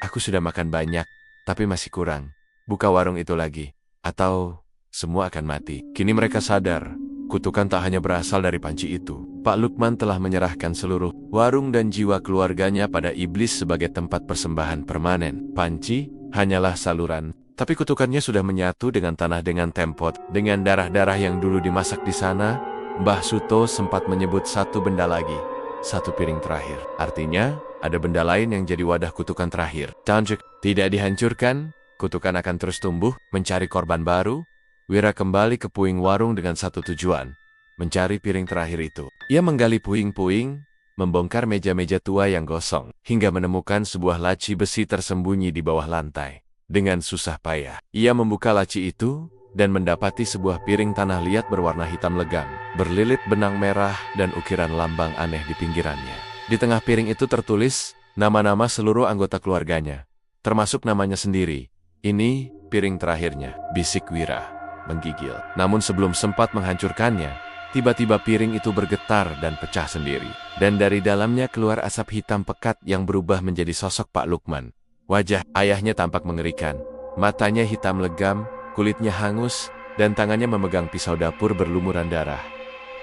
S1: aku sudah makan banyak, tapi masih kurang. Buka warung itu lagi, atau semua akan mati. Kini mereka sadar, kutukan tak hanya berasal dari panci itu. Pak Lukman telah menyerahkan seluruh warung dan jiwa keluarganya pada iblis sebagai tempat persembahan permanen. Panci hanyalah saluran, tapi kutukannya sudah menyatu dengan tanah, dengan tempot, dengan darah-darah yang dulu dimasak di sana. Mbah Suto sempat menyebut satu benda lagi, satu piring terakhir. Artinya, ada benda lain yang jadi wadah kutukan terakhir. Tanjuk tidak dihancurkan, kutukan akan terus tumbuh, mencari korban baru. Wira kembali ke puing warung dengan satu tujuan, mencari piring terakhir itu. Ia menggali puing-puing, membongkar meja-meja tua yang gosong, hingga menemukan sebuah laci besi tersembunyi di bawah lantai. Dengan susah payah, ia membuka laci itu, dan mendapati sebuah piring tanah liat berwarna hitam legam, berlilit benang merah dan ukiran lambang aneh di pinggirannya. Di tengah piring itu tertulis nama-nama seluruh anggota keluarganya, termasuk namanya sendiri. Ini piring terakhirnya, bisik Wira menggigil. Namun sebelum sempat menghancurkannya, tiba-tiba piring itu bergetar dan pecah sendiri. Dan dari dalamnya keluar asap hitam pekat yang berubah menjadi sosok Pak Lukman. Wajah ayahnya tampak mengerikan. Matanya hitam legam, kulitnya hangus, dan tangannya memegang pisau dapur berlumuran darah.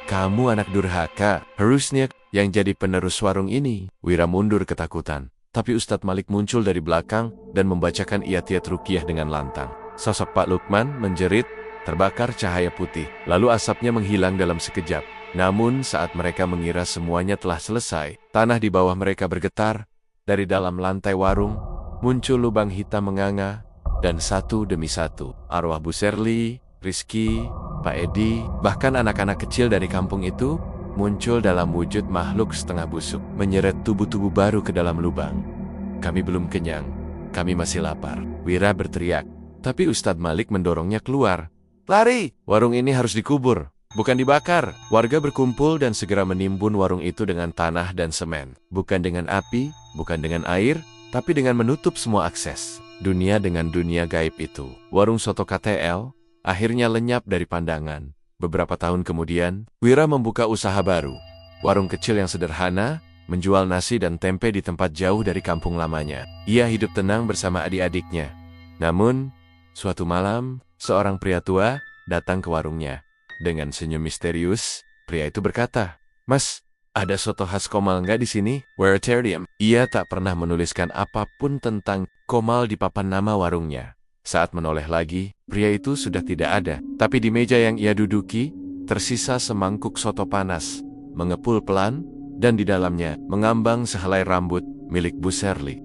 S1: Kamu anak durhaka, harusnya yang jadi penerus warung ini. Wira mundur ketakutan. Tapi Ustadz Malik muncul dari belakang dan membacakan iyat-iyat ruqyah dengan lantang. Sosok Pak Lukman menjerit, terbakar cahaya putih, lalu asapnya menghilang dalam sekejap. Namun saat mereka mengira semuanya telah selesai, tanah di bawah mereka bergetar. Dari dalam lantai warung, muncul lubang hitam menganga, dan satu demi satu, arwah Bu Serli, Rizky, Pak Edi, bahkan anak-anak kecil dari kampung itu, muncul dalam wujud makhluk setengah busuk, menyeret tubuh-tubuh baru ke dalam lubang. Kami belum kenyang, kami masih lapar, Wira berteriak. Tapi Ustadz Malik mendorongnya keluar. Lari! Warung ini harus dikubur, bukan dibakar. Warga berkumpul dan segera menimbun warung itu dengan tanah dan semen. Bukan dengan api, bukan dengan air, tapi dengan menutup semua akses. Dunia dengan dunia gaib itu. Warung soto KTL akhirnya lenyap dari pandangan. Beberapa tahun kemudian, Wira membuka usaha baru. Warung kecil yang sederhana, menjual nasi dan tempe di tempat jauh dari kampung lamanya. Ia hidup tenang bersama adik-adiknya. Namun, suatu malam, seorang pria tua datang ke warungnya. Dengan senyum misterius, pria itu berkata, Mas, Ada soto khas Komal nggak di sini? Weritarium. Ia tak pernah menuliskan apapun tentang Komal di papan nama warungnya. Saat menoleh lagi, pria itu sudah tidak ada. Tapi di meja yang ia duduki, tersisa semangkuk soto panas, mengepul pelan, dan di dalamnya mengambang sehelai rambut milik Bu Shirley.